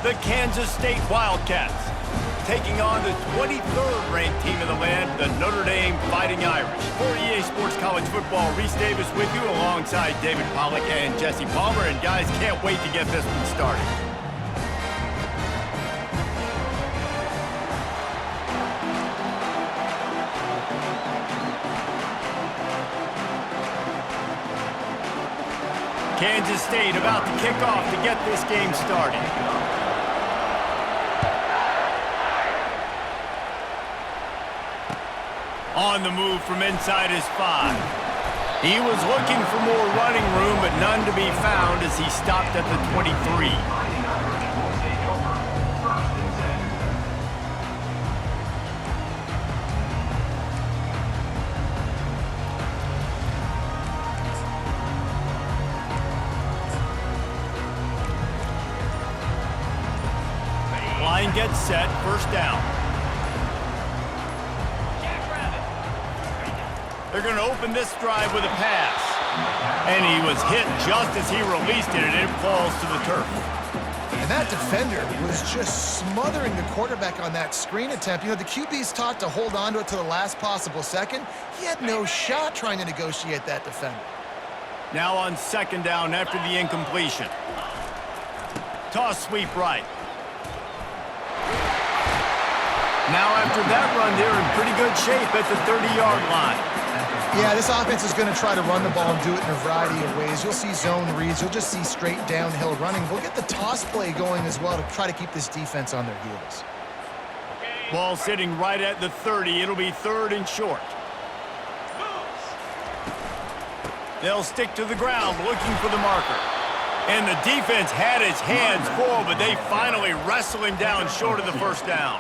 the Kansas State Wildcats, taking on the 23rd ranked team in the land, the Notre Dame Fighting Irish. For EA Sports College Football, Reese Davis with you alongside David Pollack and Jesse Palmer. And guys, can't wait to get this one started. Kansas State about to kick off to get this game started. On the move from inside his 5. He was looking for more running room, but none to be found as he stopped at the 23. Line gets set, first down. They're going to open this drive with a pass. And he was hit just as he released it, and it falls to the turf. And that defender was just smothering the quarterback on that screen attempt. You know, the QB's taught to hold on to it to the last possible second. He had no shot trying to negotiate that defender. Now on second down after the incompletion. Toss sweep right. Now after that run, they're in pretty good shape at the 30-yard line. Yeah, this offense is going to try to run the ball and do it in a variety of ways. You'll see zone reads. You'll just see straight downhill running. We'll get the toss play going as well to try to keep this defense on their heels. Ball sitting right at the 30. It'll be third and short. They'll stick to the ground looking for the marker. And the defense had his hands full, but they finally wrestle him down short of the first down.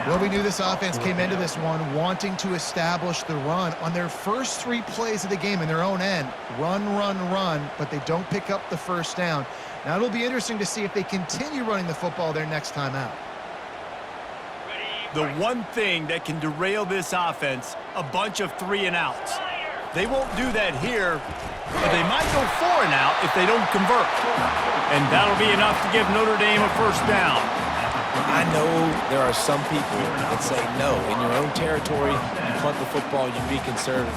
Well, we knew this offense came into this one wanting to establish the run on their first 3 plays of the game in their own end. Run, run, run, but they don't pick up the first down. Now, it'll be interesting to see if they continue running the football their next time out. The one thing that can derail this offense, a bunch of 3 and outs. They won't do that here, but they might go 4 and out if they don't convert. And that'll be enough to give Notre Dame a first down. I know there are some people that say, no, in your own territory, you punt the football, you be conservative.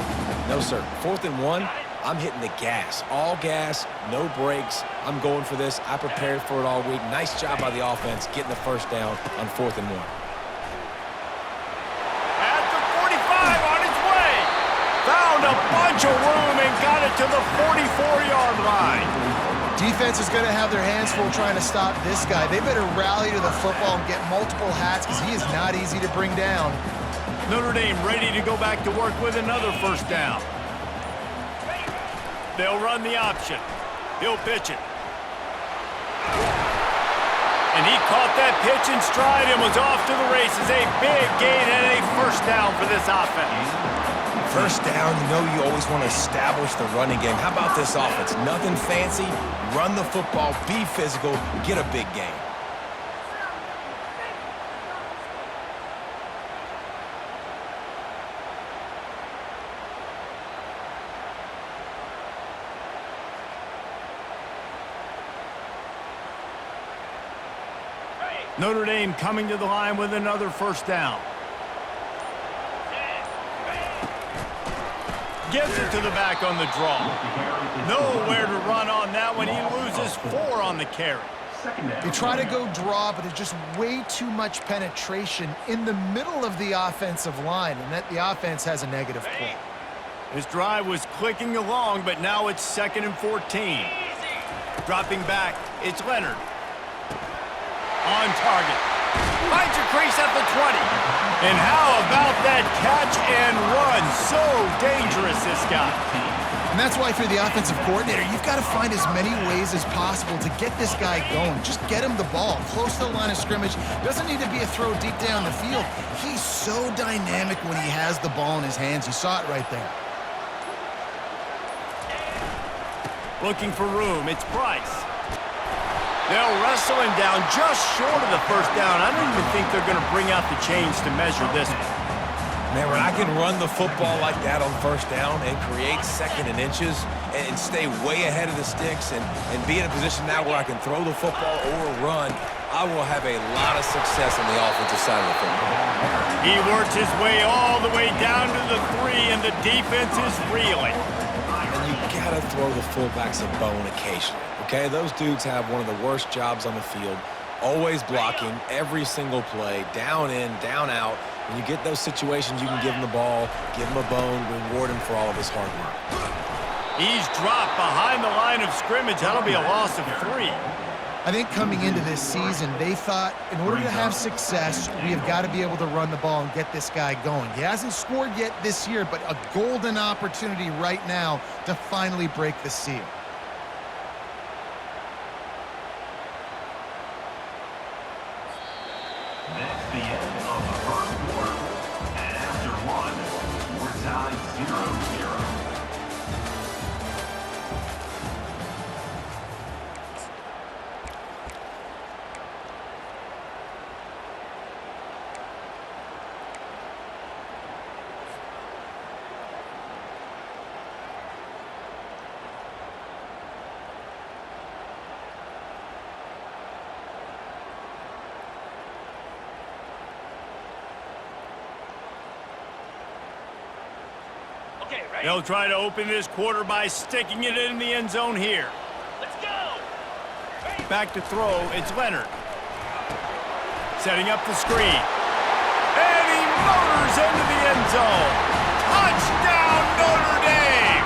No, sir. 4th and 1, I'm hitting the gas. All gas, no brakes. I'm going for this. I prepared for it all week. Nice job by the offense getting the first down on 4th and 1. At the 45 on its way. Found a bunch of room and got it to the 44-yard line. Defense is going to have their hands full trying to stop this guy. They better rally to the football and get multiple hats because he is not easy to bring down. Notre Dame ready to go back to work with another first down. They'll run the option. He'll pitch it. And he caught that pitch in stride and was off to the races. A big gain and a first down for this offense. First down, you know you always want to establish the running game. How about this offense? Nothing fancy. Run the football, be physical, get a big gain. Notre Dame coming to the line with another first down. Gives it to the back on the draw. Nowhere to run on that one. He loses 4 on the carry. They try to go draw, but there's just way too much penetration in the middle of the offensive line, and that the offense has a negative play. His drive was clicking along, but now it's 2nd and 14. Dropping back, it's Leonard. On target. Finds a crease at the 20. And how about that catch and run? So dangerous, this guy. And that's why, if you're the offensive coordinator, you've got to find as many ways as possible to get this guy going. Just get him the ball close to the line of scrimmage. Doesn't need to be a throw deep down the field. He's so dynamic when he has the ball in his hands. You saw it right there. Looking for room. It's Price. They'll wrestle him down just short of the first down. I don't even think they're going to bring out the chains to measure this one. Man, when I can run the football like that on first down and create 2nd and inches and stay way ahead of the sticks and be in a position now where I can throw the football or run, I will have a lot of success on the offensive side of the football. He works his way all the way down to the 3, and the defense is reeling. And you got to throw the fullbacks a bone occasionally, okay? Those dudes have one of the worst jobs on the field, always blocking every single play, down in, down out. When you get those situations, you can give him the ball, give him a bone, reward him for all of his hard work. He's dropped behind the line of scrimmage. That'll be a loss of 3. I think coming into this season, they thought in order to have success, we have got to be able to run the ball and get this guy going. He hasn't scored yet this year, but a golden opportunity right now to finally break the seal. That's the end of the first quarter. And after one, we're tied 0-0. They'll try to open this quarter by sticking it in the end zone here. Let's go! Back to throw, it's Leonard. Setting up the screen. And he motors into the end zone. Touchdown, Notre Dame!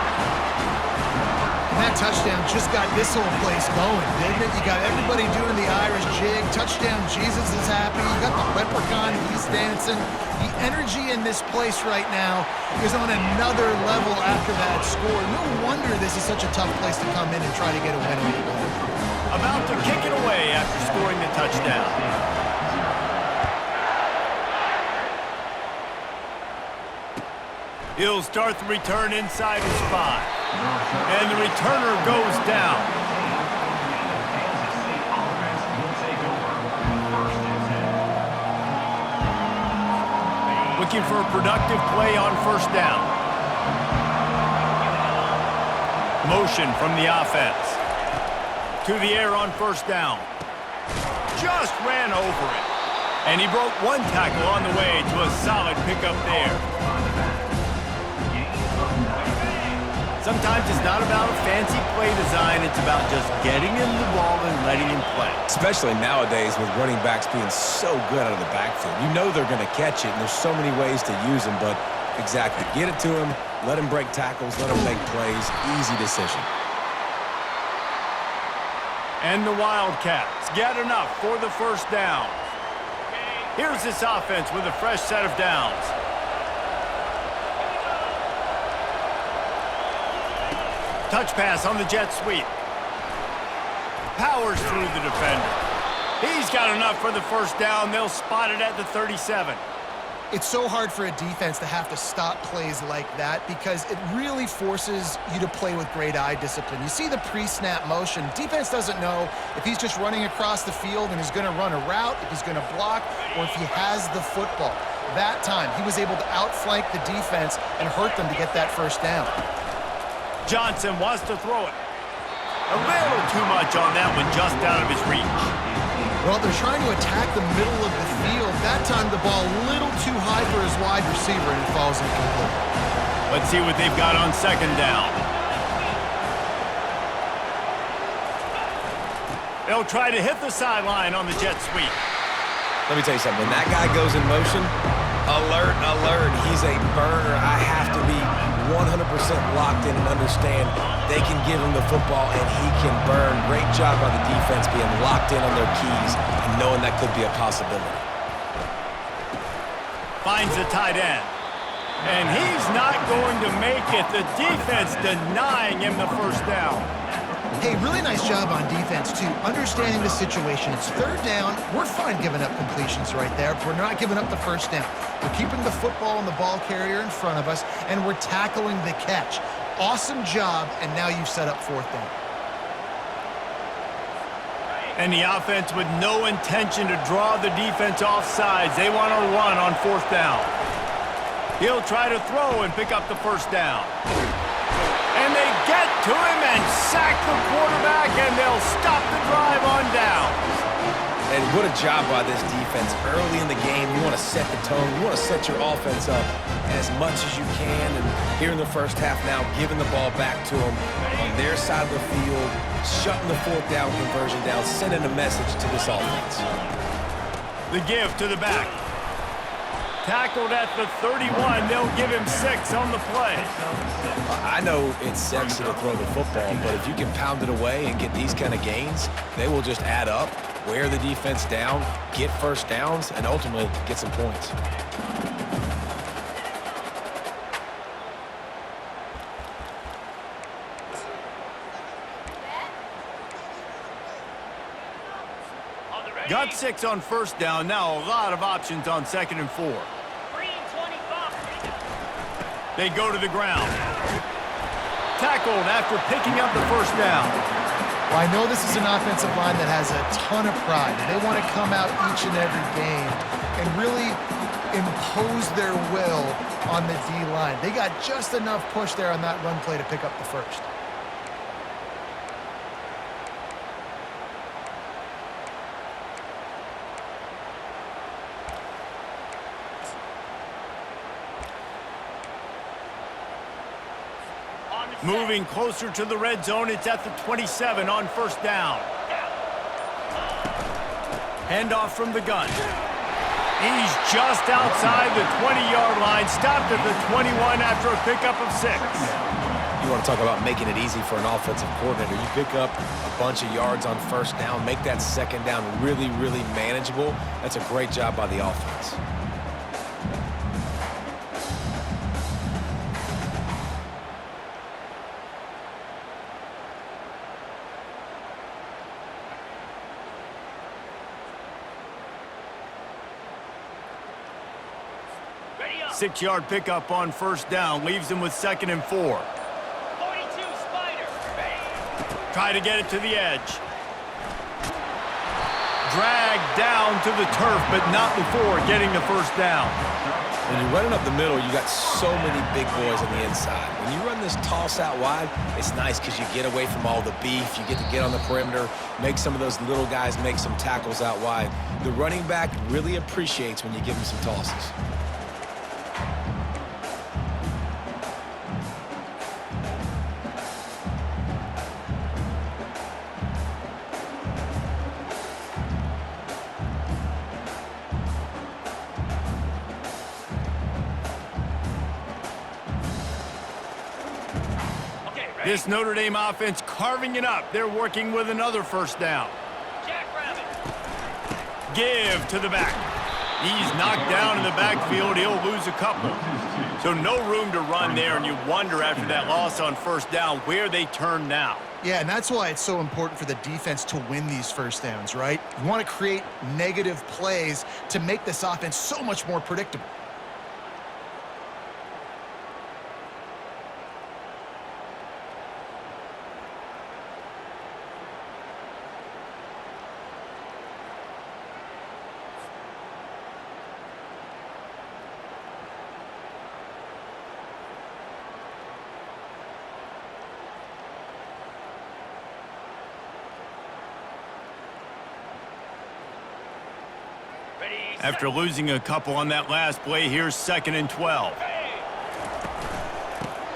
And that touchdown just got this whole place going, didn't it? You got everybody doing the Irish jig. Touchdown, Jesus is happy. You got the leprechaun, he's dancing. The energy in this place right now is on another level after that score. No wonder this is such a tough place to come in and try to get a win on the ball. About to kick it away after scoring the touchdown. He'll start the return inside his 5. And the returner goes down. Looking for a productive play on first down. Motion from the offense. To the air on first down. Just ran over it. And he broke one tackle on the way to a solid pickup there. Sometimes it's not about a fancy play design. It's about just getting him the ball and letting him play. Especially nowadays with running backs being so good out of the backfield. You know they're going to catch it, and there's so many ways to use them, but exactly. Get it to him, let him break tackles, let him make plays. Easy decision. And the Wildcats get enough for the first down. Here's this offense with a fresh set of downs. Touch pass on the jet sweep. Powers through the defender. He's got enough for the first down. They'll spot it at the 37. It's so hard for a defense to have to stop plays like that because it really forces you to play with great eye discipline. You see the pre-snap motion. Defense doesn't know if he's just running across the field and is going to run a route, if he's going to block, or if he has the football. That time, he was able to outflank the defense and hurt them to get that first down. Johnson wants to throw it. A little too much on that one, just out of his reach. Well, they're trying to attack the middle of the field. That time, the ball a little too high for his wide receiver, and it falls incomplete. Let's see what they've got on second down. They'll try to hit the sideline on the jet sweep. Let me tell you something. When that guy goes in motion, alert, alert. He's a burner. I have to be 100% locked in and understand they can give him the football and he can burn. Great job by the defense being locked in on their keys and knowing that could be a possibility. Finds the tight end. And he's not going to make it. The defense denying him the first down. Hey, really nice job on defense, too. Understanding the situation. It's third down. We're fine giving up completions right there. We're not giving up the first down. We're keeping the football and the ball carrier in front of us, and we're tackling the catch. Awesome job, and now you've set up fourth down. And the offense with no intention to draw the defense off sides. They want to run on fourth down. He'll try to throw and pick up the first down. And they get to him and sack the quarterback, and they'll stop the drive on downs. And What a job by this defense. Early in the game, you want to set the tone. You want to set your offense up as much as you can. And here in the first half now, giving the ball back to them on their side of the field, shutting the fourth down conversion down, sending a message to this offense. The give to the back. Tackled at the 31. They'll give him 6 on the play. I know it's sexy to throw the football, but if you can pound it away and get these kind of gains, they will just add up, wear the defense down, get first downs, and ultimately get some points. Got 6 on first down. Now a lot of options on 2nd and 4. They go to the ground. Tackled after picking up the first down. Well, I know this is an offensive line that has a ton of pride. They want to come out each and every game and really impose their will on the D-line. They got just enough push there on that run play to pick up the first. Moving closer to the red zone, it's at the 27 on first down. Handoff from the gun. He's just outside the 20-yard line, stopped at the 21 after a pickup of 6. You want to talk about making it easy for an offensive coordinator. You pick up a bunch of yards on first down, make that second down really, really manageable. That's a great job by the offense. Six-yard pickup on first down leaves him with 2nd and 4. 42 Spider. Try to get it to the edge. Dragged down to the turf, but not before getting the first down. When you're running up the middle, you got so many big boys on the inside. When you run this toss out wide, it's nice because you get away from all the beef. You get to get on the perimeter, make some of those little guys make some tackles out wide. The running back really appreciates when you give him some tosses. This Notre Dame offense carving it up. They're working with another first down. Jackrabbit. Give to the back. He's knocked down in the backfield. He'll lose a couple. So no room to run there, and you wonder after that loss on first down where they turn now. Yeah, and that's why it's so important for the defense to win these first downs, right? You want to create negative plays to make this offense so much more predictable. After losing a couple on that last play, here's 2nd and 12.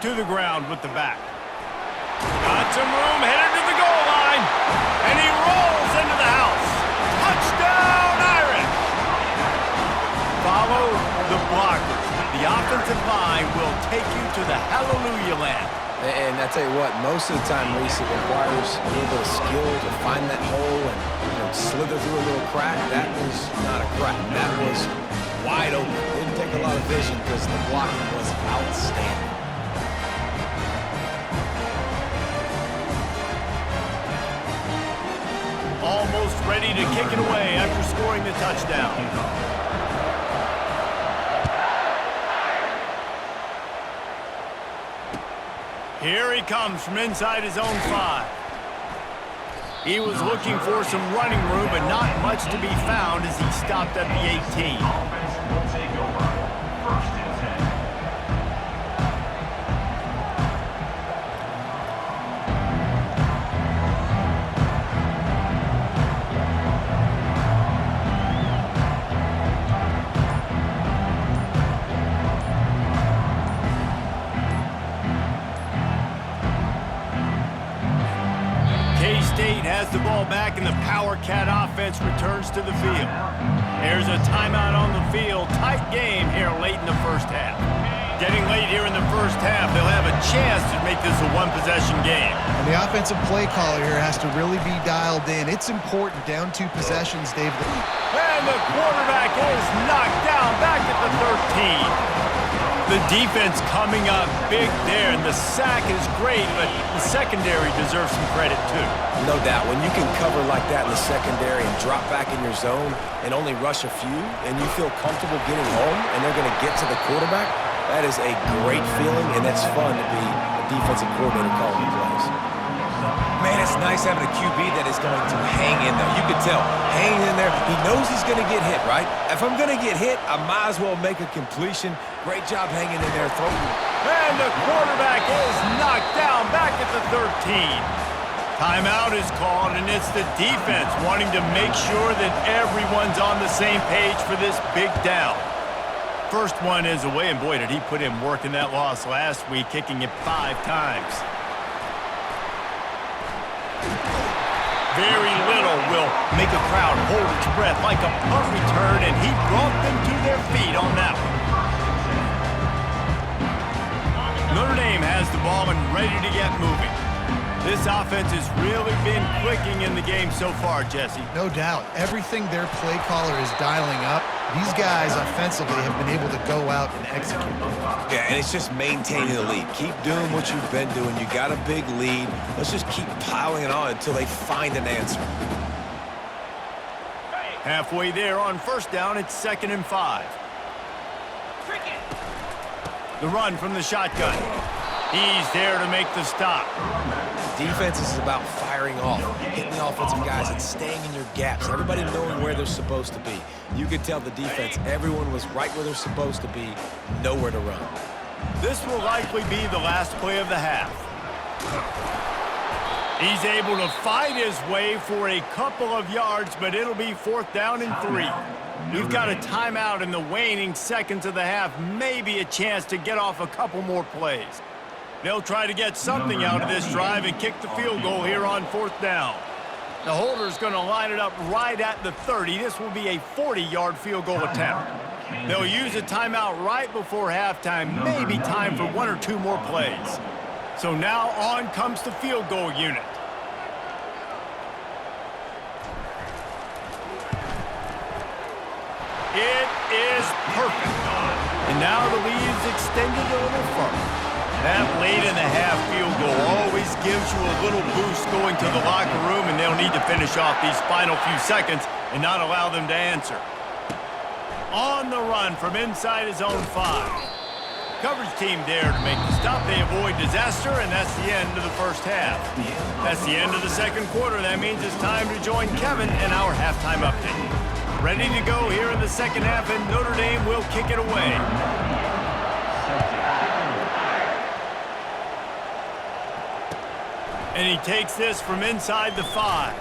To the ground with the back. Got some room, headed to the goal line. And he rolls into the house. Touchdown, Irish! Follow the blockers. The offensive line will take you to the hallelujah land. And I tell you what, most of the time, Reese, it requires a little bit of skill to find that hole and slither through a little crack. That was not a crack. That was wide open. Didn't take a lot of vision because the blocking was outstanding. Almost ready to kick it away after scoring the touchdown. Here he comes from inside his own 5. He was looking for some running room, but not much to be found as he stopped at the 18. Offense will take over. 1st and 10. and the Power Cat offense returns to the field. There's a timeout on the field. Tight game here late in the first half. Getting late here in the first half, they'll have a chance to make this a one-possession game. And the offensive play caller here has to really be dialed in. It's important. Down 2 possessions, David. And the quarterback is knocked down back at the 13. The defense coming up big there, and the sack is great, but the secondary deserves some credit too. No doubt. When you can cover like that in the secondary and drop back in your zone and only rush a few, and you feel comfortable getting home and they're going to get to the quarterback, that is a great feeling, and it's fun to be a defensive coordinator calling the plays. Man, it's nice having a QB that is going to hang in there. You can tell, hanging in there. He knows he's going to get hit, right? If I'm going to get hit, I might as well make a completion. Great job hanging in there, throwing. And the quarterback is knocked down back at the 13. Timeout is called, and it's the defense wanting to make sure that everyone's on the same page for this big down. First one is away, and boy, did he put in work in that loss last week, kicking it 5 times. Very little will make a crowd hold its breath like a punt return, and he brought them to their feet on that one. Notre Dame has the ball and ready to get moving. This offense has really been clicking in the game so far, Jesse. No doubt. Everything their play caller is dialing up, these guys offensively have been able to go out and execute. Yeah, and it's just maintaining the lead. Keep doing what you've been doing. You got a big lead. Let's just keep piling it on until they find an answer. Halfway there on first down, it's 2nd and 5. Cricket. The run from the shotgun. He's there to make the stop. Defense is about firing off, hitting the offensive guys, and staying in your gaps. Everybody knowing where they're supposed to be. You could tell the defense, everyone was right where they're supposed to be, nowhere to run. This will likely be the last play of the half. He's able to fight his way for a couple of yards, but it'll be 4th down and 3. We've got a timeout in the waning seconds of the half, maybe a chance to get off a couple more plays. They'll try to get something out of this drive and kick the field goal here on 4th down. The holder's going to line it up right at the 30. This will be a 40-yard field goal attempt. They'll use a timeout right before halftime, maybe time for 1 or 2 more plays. So now on comes the field goal unit. It is perfect. And now the lead is extended a little further. That late in the half field goal always gives you a little boost going to the locker room, and they'll need to finish off these final few seconds and not allow them to answer. On the run from inside his own 5. Coverage team there to make the stop. They avoid disaster, and that's the end of the first half. That's the end of the second quarter. That means it's time to join Kevin in our halftime update. Ready to go here in the second half, and Notre Dame will kick it away. And he takes this from inside the 5.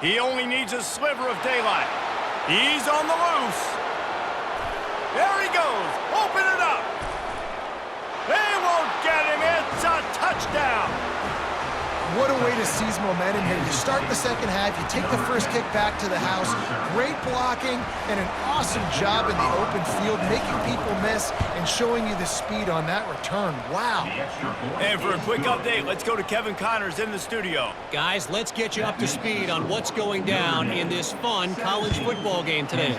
He only needs a sliver of daylight. He's on the loose. There he goes. Open it up. They won't get him. It's a touchdown. What a way to seize momentum here. You start the second half, you take the first kick back to the house. Great blocking and an awesome job in the open field, making people miss and showing you the speed on that return. Wow. And for a quick update, let's go to Kevin Connors in the studio. Guys, let's get you up to speed on what's going down in this fun college football game today.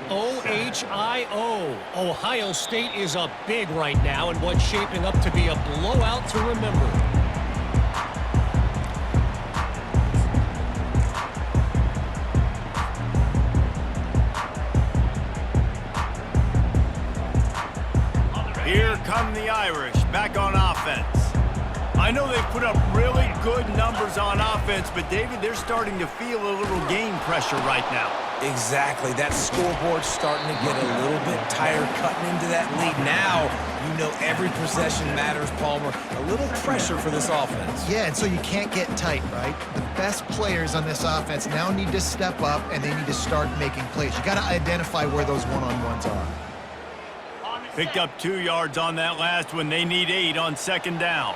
OHIO. Ohio State is up big right now in what's shaping up to be a blowout to remember. Here come the Irish, back on offense. I know they've put up really good numbers on offense, but David, they're starting to feel a little game pressure right now. Exactly. That scoreboard's starting to get a little bit tired cutting into that lead. Now, you know every possession matters, Palmer. A little pressure for this offense. Yeah, and so you can't get tight, right? The best players on this offense now need to step up, and they need to start making plays. You got to identify where those one-on-ones are. Picked up 2 yards on that last one. They need 8 on second down.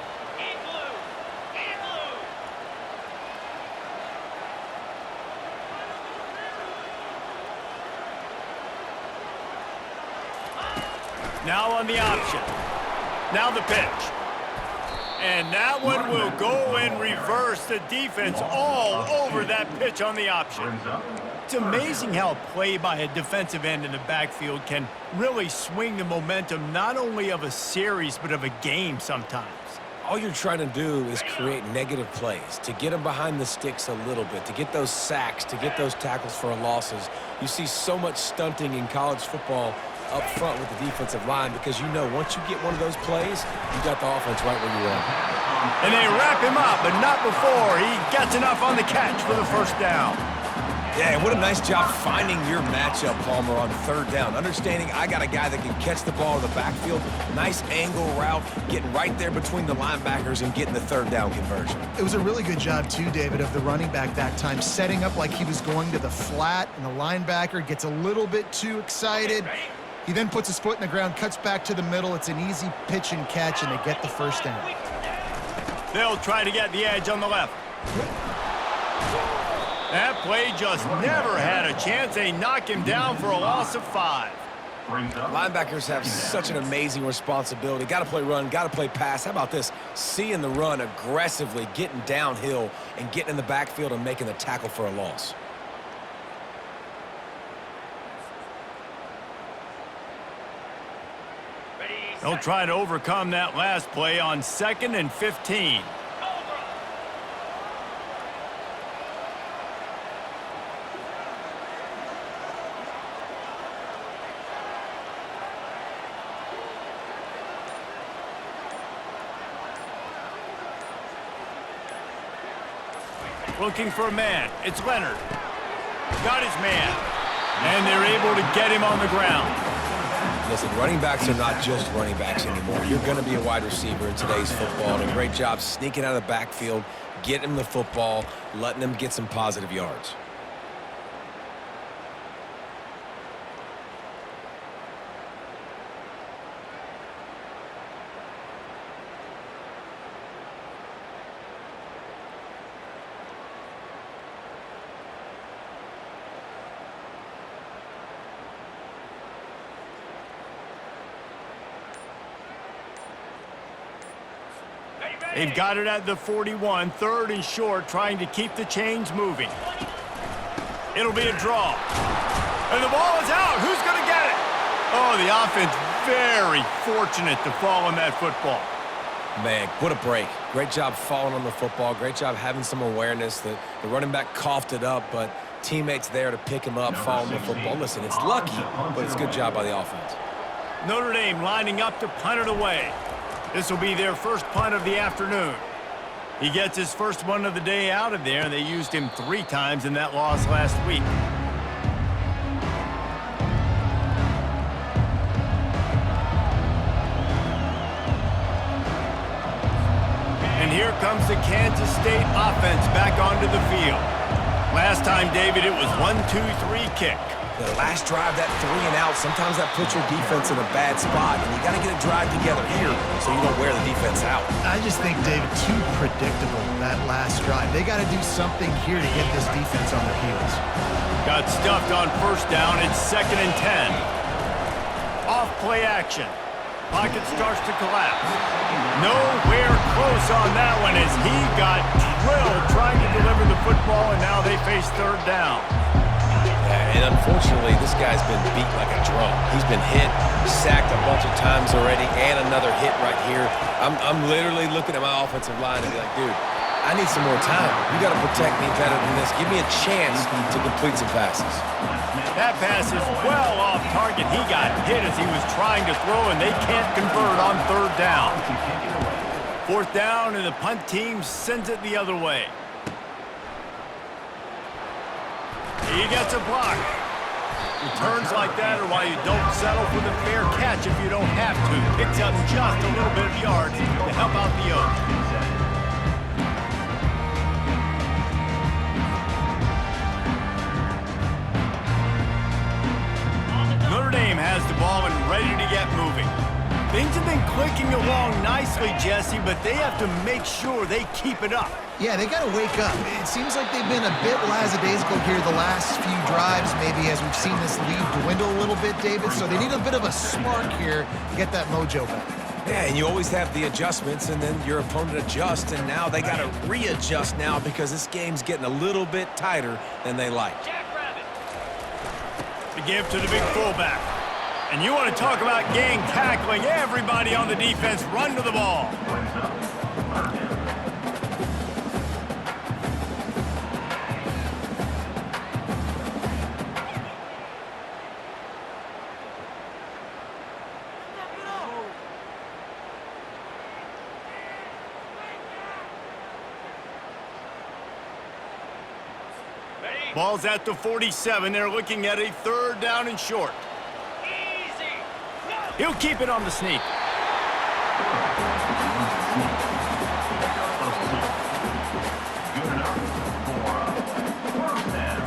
Now on the option. Now the pitch. And that one will go in reverse. The defense all over that pitch on the option. It's amazing how a play by a defensive end in the backfield can really swing the momentum not only of a series but of a game sometimes. All you're trying to do is create negative plays, to get them behind the sticks a little bit, to get those sacks, to get those tackles for losses. You see so much stunting in college football up front with the defensive line because you know once you get one of those plays, you got the offense right where you want. And they wrap him up, but not before he gets enough on the catch for the first down. Yeah, and what a nice job finding your matchup, Palmer, on third down. Understanding I got a guy that can catch the ball in the backfield, nice angle route, getting right there between the linebackers and getting the third down conversion. It was a really good job, too, David, of the running back that time, setting up like he was going to the flat, and the linebacker gets a little bit too excited. He then puts his foot in the ground, cuts back to the middle. It's an easy pitch and catch, and they get the first down. They'll try to get the edge on the left. That play just never had a chance. They knock him down for a loss of 5. Linebackers have such an amazing responsibility. Got to play run, got to play pass. How about this? Seeing the run aggressively, getting downhill, and getting in the backfield and making the tackle for a loss. They'll try to overcome that last play on 2nd and 15. Looking for a man. It's Leonard. Got his man. And they're able to get him on the ground. Listen, running backs are not just running backs anymore. You're going to be a wide receiver in today's football. And a great job sneaking out of the backfield, getting him the football, letting him get some positive yards. They've got it at the 41, 3rd and short, trying to keep the chains moving. It'll be a draw. And the ball is out. Who's going to get it? Oh, the offense very fortunate to fall on that football. Man, what a break. Great job falling on the football. Great job having some awareness. The running back coughed it up, but teammates there to pick him up, fall on the football. Listen, it's lucky, but it's a good job by the offense. Notre Dame lining up to punt it away. This will be their first punt of the afternoon. He gets his first one of the day out of there. They used him 3 times in that loss last week. And here comes the Kansas State offense back onto the field. Last time, David, it was 1-2-3 kick. The last drive, that 3 and out, sometimes that puts your defense in a bad spot, and you got to get a drive together here so you don't wear the defense out. I just think, David, too predictable, that last drive. They got to do something here to get this defense on their heels. Got stuffed on first down. It's 2nd and 10. Off play action. Pocket starts to collapse. Nowhere close on that one as he got drilled trying to deliver the football, and now they face 3rd down. And unfortunately, this guy's been beat like a drum. He's been hit, sacked a bunch of times already, and another hit right here. I'm literally looking at my offensive line and be like, dude, I need some more time. You got to protect me better than this. Give me a chance to complete some passes. That pass is well off target. He got hit as he was trying to throw, and they can't convert on 3rd down. 4th down, and the punt team sends it the other way. He gets a block. Returns like that are why you don't settle for the fair catch if you don't have to. Picks up just a little bit of yards to help out the Oaks. Notre Dame has the ball and ready to get moving. Things have been clicking along nicely, Jesse, but they have to make sure they keep it up. Yeah, they got to wake up. It seems like they've been a bit lackadaisical here the last few drives, maybe as we've seen this lead dwindle a little bit, David. So they need a bit of a spark here to get that mojo back. Yeah, and you always have the adjustments, and then your opponent adjusts, and now they got to readjust now because this game's getting a little bit tighter than they like. Jackrabbit. The give to the big fullback. And you want to talk about gang tackling. Everybody on the defense run to the ball. Ball's at the 47. They're looking at a 3rd down and short. Easy. He'll keep it on the sneak. Good enough for a first down.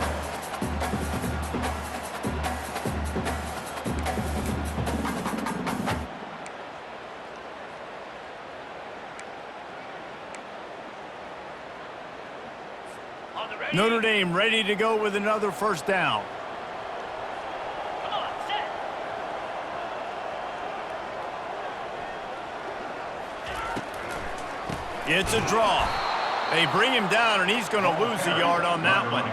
On the ready. Notre Dame ready to go with another 1st down. Come on, set. It's a draw. They bring him down, and he's going to lose a yard on that one.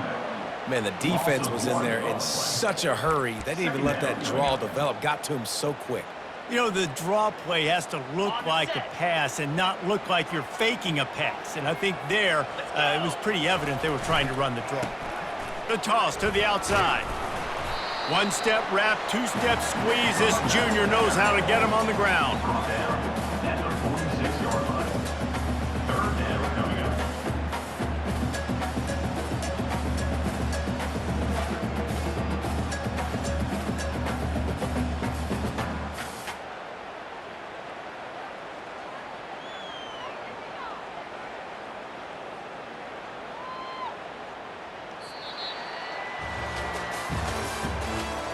Man, the defense was in there in such a hurry. They didn't even let that draw develop. Got to him so quick. You know, the draw play has to look like a pass and not look like you're faking a pass. And I think there, it was pretty evident they were trying to run the draw. The toss to the outside. 1-step wrap, 2-step squeeze. This junior knows how to get him on the ground. Brought down at the 46-yard line. 3rd down coming up.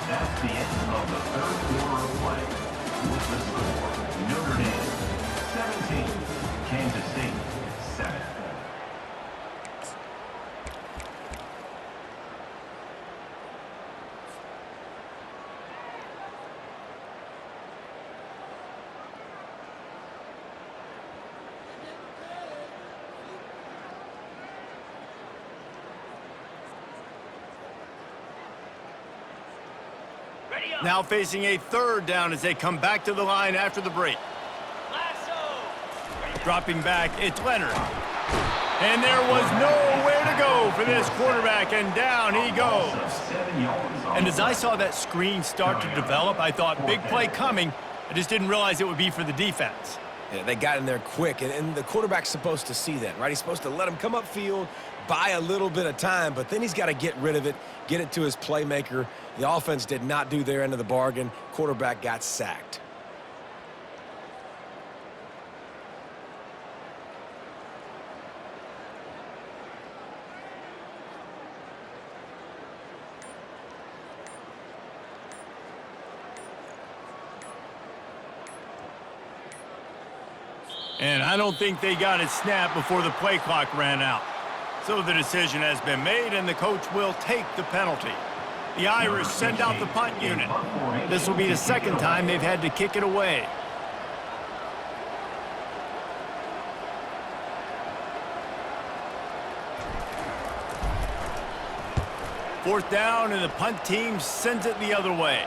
That's the end of the 3rd quarter of play. With the score, Notre Dame 17, Kansas State 7. Ready up. Now facing a 3rd down as they come back to the line after the break. Lasso. Ready. Dropping back, it's Leonard. And there was nowhere to go for this quarterback, and down he goes. 7 yards on And as I saw that screen start to develop, I thought, big play coming. I just didn't realize it would be for the defense. Yeah, they got in there quick, and the quarterback's supposed to see that, right? He's supposed to let him come upfield, buy a little bit of time, but then he's got to get rid of it, get it to his playmaker. The offense did not do their end of the bargain. Quarterback got sacked. And I don't think they got it snapped before the play clock ran out. So the decision has been made, and the coach will take the penalty. The Irish send out the punt unit. This will be the 2nd time they've had to kick it away. Fourth down, and the punt team sends it the other way.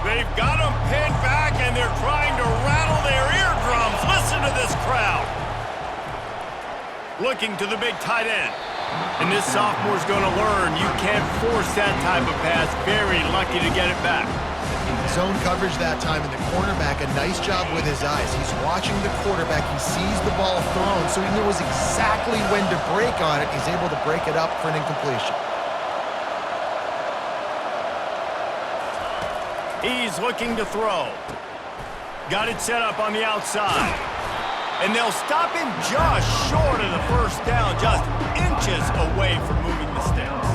They've got them pinned back, and they're trying to rattle their eardrums. Listen to this crowd. Looking to the big tight end. And this sophomore's going to learn you can't force that type of pass. Very lucky to get it back. Zone coverage that time, and the cornerback, a nice job with his eyes. He's watching the quarterback. He sees the ball thrown, so he knows exactly when to break on it. He's able to break it up for an incompletion. He's looking to throw. Got it set up on the outside. And they'll stop him just short of the first down, just inches away from moving the sticks.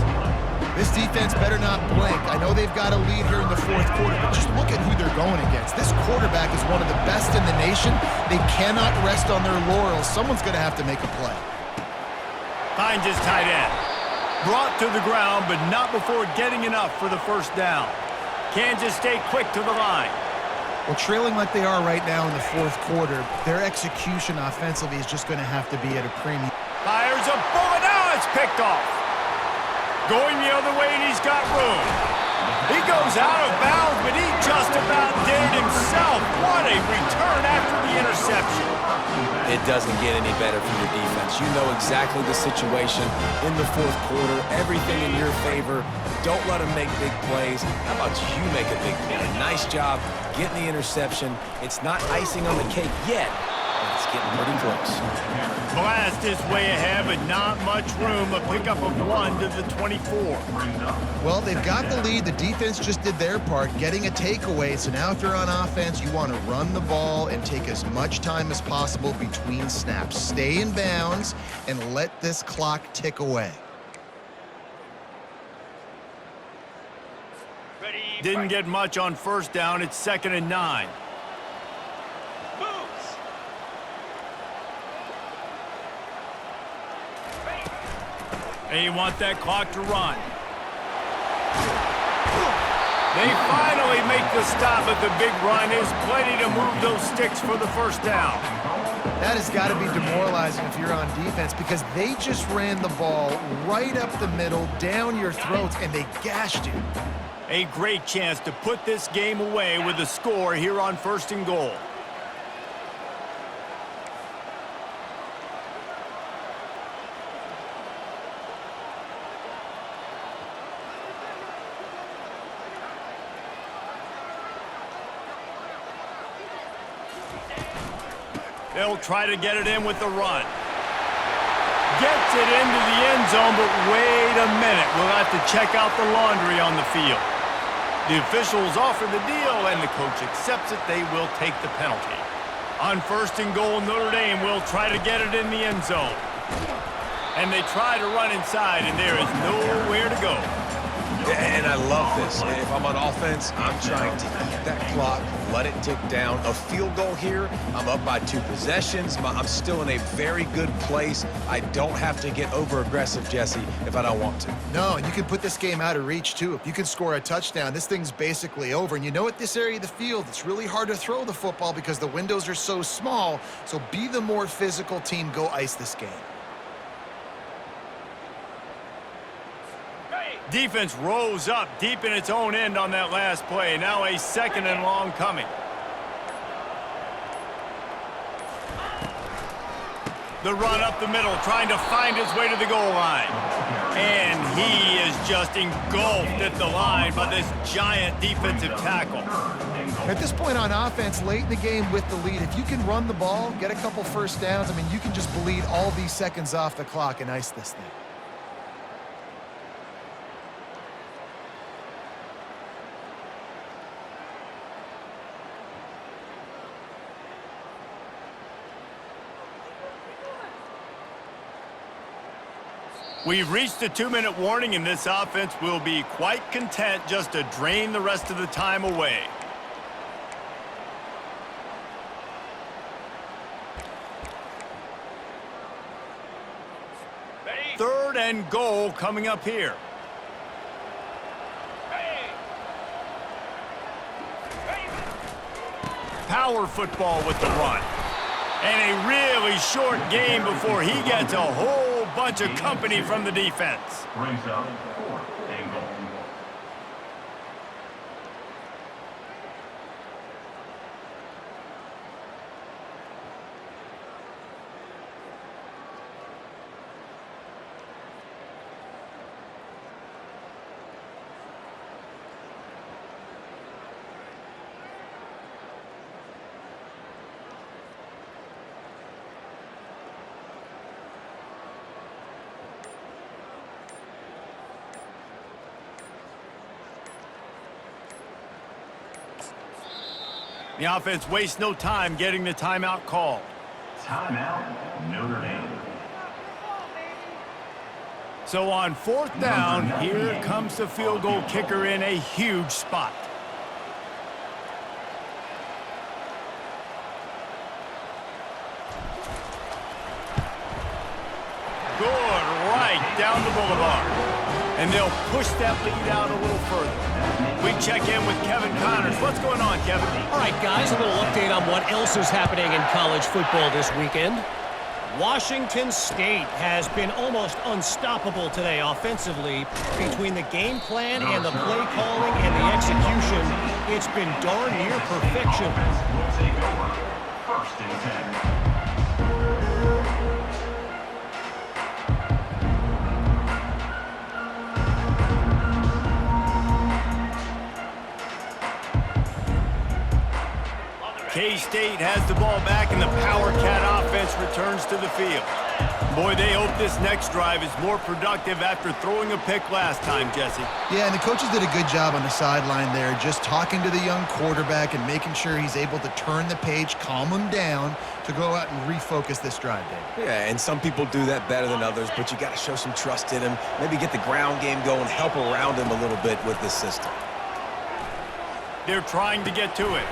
This defense better not blink. I know they've got a lead here in the fourth quarter, but just look at who they're going against. This quarterback is one of the best in the nation. They cannot rest on their laurels. Someone's going to have to make a play. Finds his tight end. Brought to the ground, but not before getting enough for the first down. Kansas stay quick to the line. Well, trailing like they are right now in the fourth quarter, their execution offensively is just going to have to be at a premium. Fires a bullet. Now it's picked off. Going the other way, and he's got room. He goes out of bounds, but he just about did it himself. What a return after the interception. It doesn't get any better for your defense. You know exactly the situation in the fourth quarter. Everything in your favor. Don't let them make big plays. How about you make a big play? Nice job getting the interception. It's not icing on the cake yet, but it's getting pretty close. Blast his way ahead, but not much room. A pickup of 1 to the 24. Well, they've got the lead. The defense just did their part, getting a takeaway. So now if you're on offense, you want to run the ball and take as much time as possible between snaps. Stay in bounds and let this clock tick away. Didn't get much on first down. It's 2nd and 9. Moves. They want that clock to run. They finally make the stop, but the big run is plenty to move those sticks for the first down. That has got to be demoralizing if you're on defense because they just ran the ball right up the middle, down your throats, and they gashed you. A great chance to put this game away with a score here on 1st and goal. They'll try to get it in with the run. Gets it into the end zone, but wait a minute. We'll have to check out the laundry on the field. The officials offer the deal, and the coach accepts it. They will take the penalty. On 1st and goal, Notre Dame will try to get it in the end zone. And they try to run inside, and there is nowhere to go. And I love this. If I'm on offense, I'm trying to eat that clock, let it tick down. A field goal here, I'm up by 2 possessions. I'm still in a very good place. I don't have to get over-aggressive, Jesse, if I don't want to. No, and you can put this game out of reach, too. If you can score a touchdown, this thing's basically over. And you know, at this area of the field, it's really hard to throw the football because the windows are so small. So be the more physical team. Go ice this game. Defense rose up deep in its own end on that last play. Now a 2nd and long coming. The run up the middle, trying to find his way to the goal line. And he is just engulfed at the line by this giant defensive tackle. At this point on offense, late in the game with the lead, if you can run the ball, get a couple first downs, I mean, you can just bleed all these seconds off the clock and ice this thing. We've reached a 2-minute warning, and this offense will be quite content just to drain the rest of the time away. Ready? 3rd and goal coming up here. Ready. Ready. Power football with the run. And a really short game before he gets a whole bunch of company from the defense. Brings up 4th and goal. The offense wastes no time getting the timeout called. Timeout, Notre Dame. So on 4th down, here comes the field goal kicker in a huge spot. Good, right down the boulevard. And they'll push that lead out a little further. We check in with Kevin Connors. What's going on, Kevin? All right, guys, a little update on what else is happening in college football this weekend. Washington State has been almost unstoppable today offensively. Between the game plan and the play calling and the execution, it's been darn near perfection. Will take over. 1st and 10. K-State has the ball back, and the Power Cat offense returns to the field. Boy, they hope this next drive is more productive after throwing a pick last time, Jesse. Yeah, and the coaches did a good job on the sideline there, just talking to the young quarterback and making sure he's able to turn the page, calm him down to go out and refocus this drive, Dave. Yeah, and some people do that better than others, but you got to show some trust in him. Maybe get the ground game going, help around him a little bit with this system. They're trying to get to it.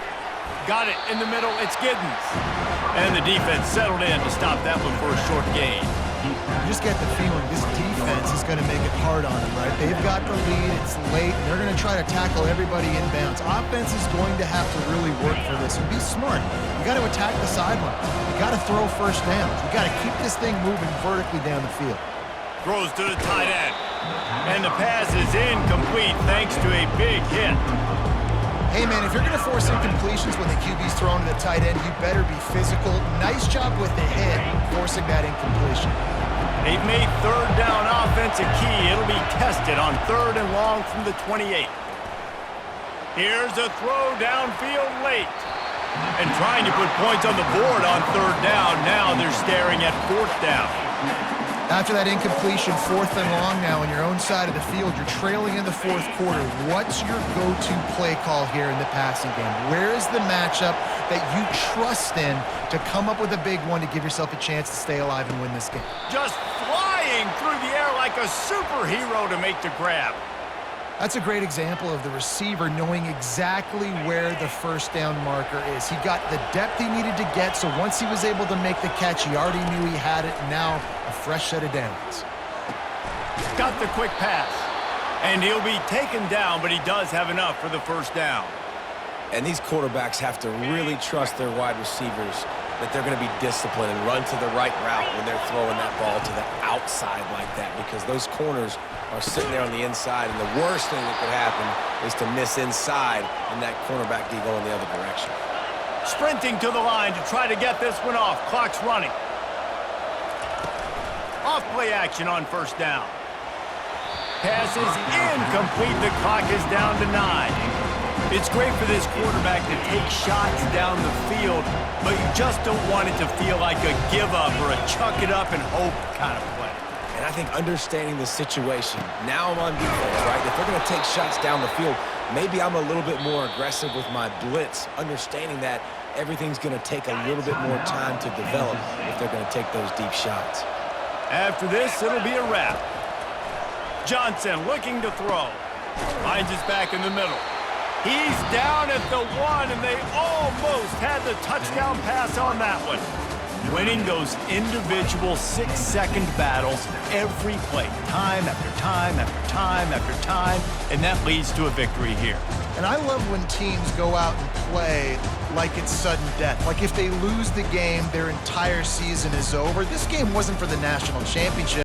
Got it in the middle. It's Giddens. And the defense settled in to stop that one for a short gain. You just get the feeling this defense is going to make it hard on them, right? They've got the lead. It's late. And they're going to try to tackle everybody inbounds. Offense is going to have to really work for this and be smart. You got to attack the sidelines. You got to throw first downs. You got to keep this thing moving vertically down the field. Throws to the tight end. And the pass is incomplete thanks to a big hit. Hey, man, if you're going to force incompletions when the QB's thrown to the tight end, you better be physical. Nice job with the hit, forcing that incompletion. They've made 3rd down offense a key. It'll be tested on 3rd and long from the 28. Here's a throw downfield late. And trying to put points on the board on 3rd down. Now they're staring at 4th down. After that incompletion, 4th and long now on your own side of the field, you're trailing in the 4th quarter. What's your go-to play call here in the passing game? Where is the matchup that you trust in to come up with a big one to give yourself a chance to stay alive and win this game? Just flying through the air like a superhero to make the grab. That's a great example of the receiver knowing exactly where the 1st down marker is. He got the depth he needed to get, so once he was able to make the catch, he already knew he had it, and now a fresh set of downs. Got the quick pass. And he'll be taken down, but he does have enough for the 1st down. And these quarterbacks have to really trust their wide receivers that they're going to be disciplined and run to the right route when they're throwing that ball to the outside like that, because those corners are sitting there on the inside, and the worst thing that could happen is to miss inside and that cornerback be going the other direction. Sprinting to the line to try to get this one off. Clock's running. Off play action on 1st down. Pass is incomplete. The clock is down to 9. It's great for this quarterback to take shots down the field, but you just don't want it to feel like a give-up or a chuck-it-up and hope kind of play. And I think understanding the situation, now I'm on defense, right? If they're going to take shots down the field, maybe I'm a little bit more aggressive with my blitz, understanding that everything's going to take a little bit more time to develop if they're going to take those deep shots. After this, it'll be a wrap. Johnson looking to throw. Finds his back in the middle. He's down at the 1, and they almost had the touchdown pass on that one. Winning those individual 6-second battles every play, time after time after time after time, and that leads to a victory here. And I love when teams go out and play like it's sudden death. Like if they lose the game, their entire season is over. This game wasn't for the national championship.